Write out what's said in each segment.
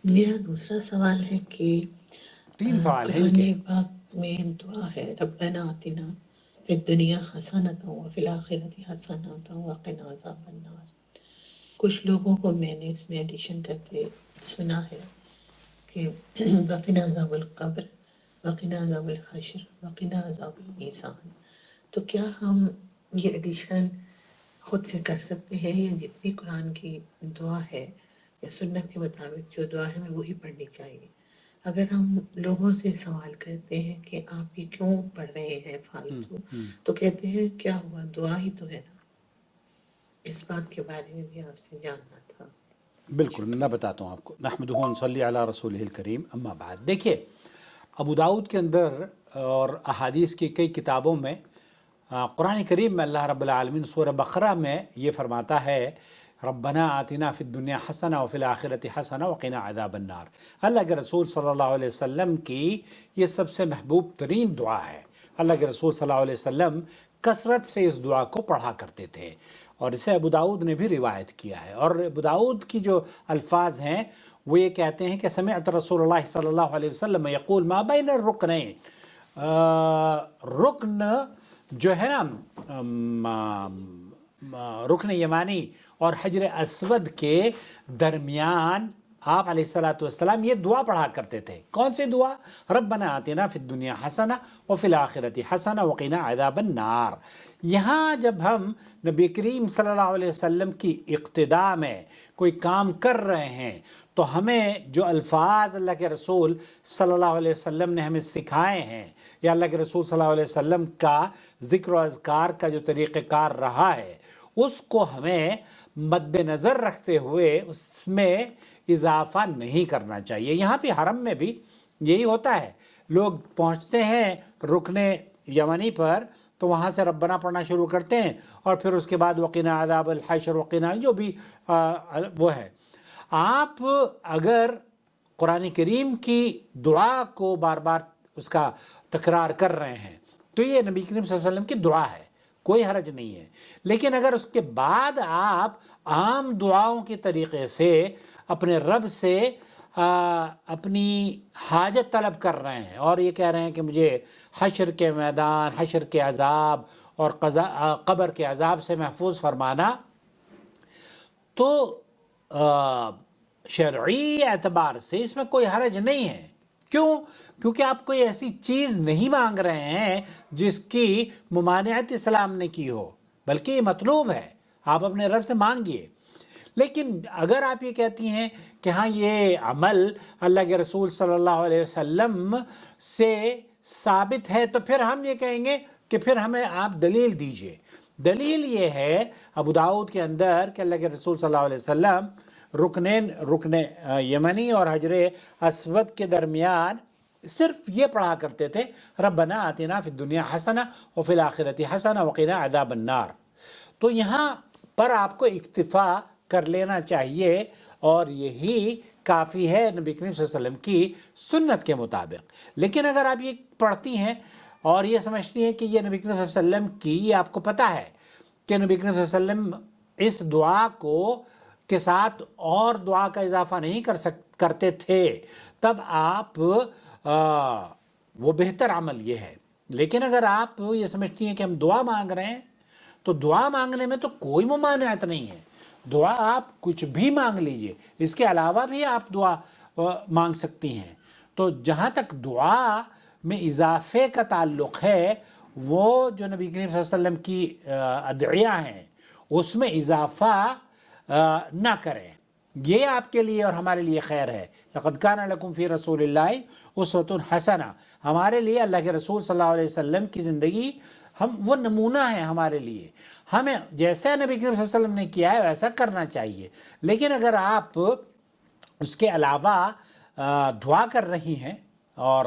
میرا دوسرا سوال ہے کہ 3 سوال ہیں ان قرآن کے۔ پاک میں دعا ہے ربنا آتنا فی الدنیا حسنۃ وفی الآخرۃ حسنۃ وقنا عذاب النار۔ کچھ لوگوں کو میں نے اس میں ایڈیشن کرتے سنا ہے کہ وقنا عذاب القبر، وقنا عذاب الحشر، وقنا عذاب المیزان۔ تو کیا ہم یہ ایڈیشن خود سے کر سکتے ہیں یا جتنی قرآن کی دعا ہے یا سنت کے مطابق جو دعا ہے ہمیں وہی پڑھنی چاہیے؟ اگر ہم لوگوں سے سوال کرتے ہیں کہ آپ یہ کیوں پڑھ رہے ہیں فالتو، تو کہتے ہیں کیا ہوا، دعا ہی تو ہے نا۔ اس بات کے بارے میں بھی آپ سے جاننا تھا۔ بالکل، میں بتاتا ہوں آپ کو۔ نحمدہ و نصلی علی رسولہ الکریم، اما بعد۔ دیکھیے، ابو داؤد کے اندر اور احادیث کی کئی کتابوں میں قرآن کریم میں اللہ رب العالمین سورہ بقرہ میں یہ فرماتا ہے ربنا آتنا فی الدنیا حسنہ وفی الآخرۃ حسنہ وقنا عذاب النار۔ اللہ کے رسول صلی اللہ علیہ وسلم کی یہ سب سے محبوب ترین دعا ہے۔ اللہ کے رسول صلی اللہ علیہ وسلم کثرت سے اس دعا کو پڑھا کرتے تھے، اور اسے ابو داؤد نے بھی روایت کیا ہے۔ اور ابو داؤد کی جو الفاظ ہیں وہ یہ کہتے ہیں کہ سمعت رسول اللہ صلی اللہ علیہ وسلم یقول ما بین الرکنین، رکن جو ہے نا رکن یمانی اور حجر اسود کے درمیان آپ علیہ الصلوۃ والسلام یہ دعا پڑھا کرتے تھے۔ کون سی دعا؟ ربنا آتنا فی الدنیا حسنہ وفی الآخرۃ حسنہ وقنا عذاب النار۔ یہاں جب ہم نبی کریم صلی اللہ علیہ وسلم کی اقتداء میں کوئی کام کر رہے ہیں تو ہمیں جو الفاظ اللہ کے رسول صلی اللہ علیہ وسلم نے ہمیں سکھائے ہیں، یا اللہ کے رسول صلی اللہ علیہ وسلم کا ذکر و اذکار کا جو طریقہ کار رہا ہے، اس کو ہمیں مد نظر رکھتے ہوئے اس میں اضافہ نہیں کرنا چاہیے۔ یہاں پہ حرم میں بھی یہی ہوتا ہے، لوگ پہنچتے ہیں رکن یمنی پر تو وہاں سے ربنا پڑھنا شروع کرتے ہیں، اور پھر اس کے بعد وقنا عذاب الحشر، وقنا جو بھی وہ ہے۔ آپ اگر قرآن کریم کی دعا کو بار بار اس کا تکرار کر رہے ہیں تو یہ نبی کریم صلی اللہ علیہ وسلم کی دعا ہے، کوئی حرج نہیں ہے۔ لیکن اگر اس کے بعد آپ عام دعاؤں کے طریقے سے اپنے رب سے اپنی حاجت طلب کر رہے ہیں اور یہ کہہ رہے ہیں کہ مجھے حشر کے میدان، حشر کے عذاب اور قبر کے عذاب سے محفوظ فرمانا، تو شرعی اعتبار سے اس میں کوئی حرج نہیں ہے۔ کیوں؟ کیونکہ آپ کوئی ایسی چیز نہیں مانگ رہے ہیں جس کی ممانعت اسلام نے کی ہو، بلکہ یہ مطلوب ہے، آپ اپنے رب سے مانگیے۔ لیکن اگر آپ یہ کہتی ہیں کہ ہاں یہ عمل اللہ کے رسول صلی اللہ علیہ وسلم سے ثابت ہے، تو پھر ہم یہ کہیں گے کہ پھر ہمیں آپ دلیل دیجئے۔ دلیل یہ ہے ابو داؤد کے اندر کہ اللہ کے رسول صلی اللہ علیہ وسلم رکن یمنی اور حجر اسود کے درمیان صرف یہ پڑھا کرتے تھے ربنا آتنا فی الدنیا حسنہ وفی الآخرۃ حسنہ وقنا عذاب النار۔ تو یہاں پر آپ کو اکتفا کر لینا چاہیے، اور یہی کافی ہے نبی کریم صلی اللہ علیہ وسلم کی سنت کے مطابق۔ لیکن اگر آپ یہ پڑھتی ہیں اور یہ سمجھتی ہیں کہ یہ نبی کریم صلی اللہ علیہ وسلم کی، یہ آپ کو پتہ ہے کہ نبی کریم صلی اللہ علیہ وسلم اس دعا کو کے ساتھ اور دعا کا اضافہ نہیں کرتے تھے، تب آپ وہ بہتر عمل یہ ہے۔ لیکن اگر آپ یہ سمجھتی ہیں کہ ہم دعا مانگ رہے ہیں تو دعا مانگنے میں تو کوئی ممانعت نہیں ہے، دعا آپ کچھ بھی مانگ لیجئے، اس کے علاوہ بھی آپ دعا مانگ سکتی ہیں۔ تو جہاں تک دعا میں اضافے کا تعلق ہے، وہ جو نبی کریم صلی اللہ علیہ وسلم کی ادعیہ ہیں اس میں اضافہ نہ کریں، یہ آپ کے لیے اور ہمارے لیے خیر ہے۔ لقد کان لکم فی رسول اللہ اسوۃ حسنہ، ہمارے لیے اللہ کے رسول صلی اللہ علیہ وسلم کی زندگی وہ نمونہ ہے ہمارے لیے، ہمیں جیسا نبی کریم صلی اللہ علیہ وسلم نے کیا ہے ویسا کرنا چاہیے۔ لیکن اگر آپ اس کے علاوہ دعا کر رہی ہیں اور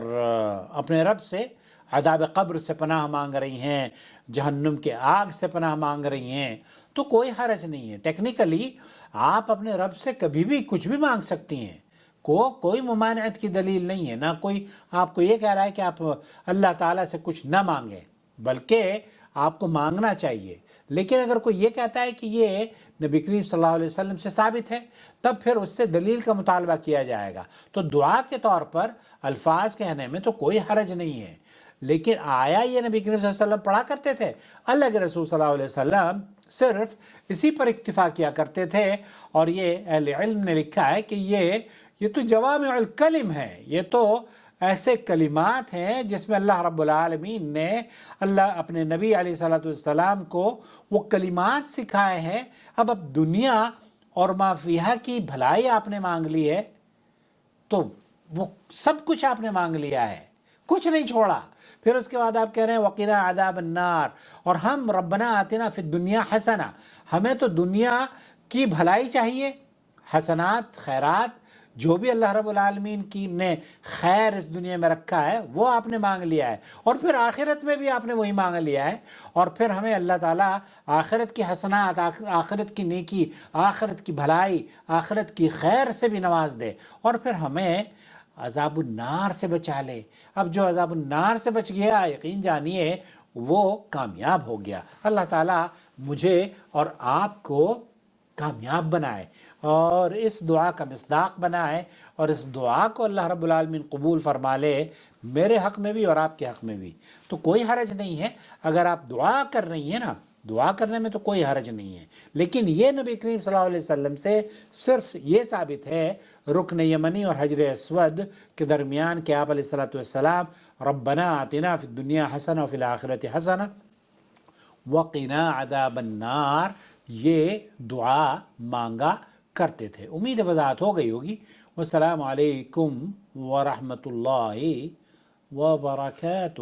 اپنے رب سے عذاب قبر سے پناہ مانگ رہی ہیں، جہنم کے آگ سے پناہ مانگ رہی ہیں، تو کوئی حرج نہیں ہے۔ ٹیکنیکلی آپ اپنے رب سے کبھی بھی کچھ بھی مانگ سکتی ہیں، کوئی ممانعت کی دلیل نہیں ہے، نہ کوئی آپ کو یہ کہہ رہا ہے کہ آپ اللہ تعالیٰ سے کچھ نہ مانگیں، بلکہ آپ کو مانگنا چاہیے۔ لیکن اگر کوئی یہ کہتا ہے کہ یہ نبی کریم صلی اللہ علیہ وسلم سے ثابت ہے تب پھر اس سے دلیل کا مطالبہ کیا جائے گا. تو دعا کے طور پر الفاظ کہنے میں تو کوئی حرج نہیں ہے، لیکن آیا یہ نبی کریم صلی اللہ علیہ وسلم پڑھا کرتے تھے؟ اللہ کے رسول صلی اللہ علیہ وسلم صرف اسی پر اکتفا کیا کرتے تھے، اور یہ اہل علم نے لکھا ہے کہ یہ تو جوامع الکلم ہے، یہ تو ایسے کلمات ہیں جس میں اللہ رب العالمین نے اللہ اپنے نبی علیہ الصلوۃ والسلام کو وہ کلمات سکھائے ہیں. اب دنیا اور ما فیہا کی بھلائی آپ نے مانگ لی ہے تو وہ سب کچھ آپ نے مانگ لیا ہے، کچھ نہیں چھوڑا. پھر اس کے بعد آپ کہہ رہے ہیں وقنا عذاب النار، اور ہم ربنا آتنا فی الدنیا حسنہ، ہمیں تو دنیا کی بھلائی چاہیے، حسنات خیرات جو بھی اللہ رب العالمین کی نے خیر اس دنیا میں رکھا ہے وہ آپ نے مانگ لیا ہے، اور پھر آخرت میں بھی آپ نے وہی مانگ لیا ہے. اور پھر ہمیں اللہ تعالیٰ آخرت کی حسنات، آخرت کی نیکی، آخرت کی بھلائی، آخرت کی خیر سے بھی نواز دے، اور پھر ہمیں عذاب النار سے بچا لے. اب جو عذاب النار سے بچ گیا یقین جانیے وہ کامیاب ہو گیا. اللہ تعالیٰ مجھے اور آپ کو کامیاب بنائے اور اس دعا کا مصداق بنائے، اور اس دعا کو اللہ رب العالمین قبول فرما لے، میرے حق میں بھی اور آپ کے حق میں بھی. تو کوئی حرج نہیں ہے اگر آپ دعا کر رہی ہیں نا، دعا کرنے میں تو کوئی حرج نہیں ہے. لیکن یہ نبی کریم صلی اللہ علیہ وسلم سے صرف یہ ثابت ہے رکن یمنی اور حجر اسود کے درمیان کہ آپ علیہ الصلوۃ والسلام ربنا آتنا فی الدنیا حسنہ وفی الآخرۃ حسنہ وقنا عذاب النار یہ دعا مانگا کرتے تھے. امید وضاحت ہو گئی ہوگی. والسلام علیکم ورحمۃ اللہ وبرکاتہ.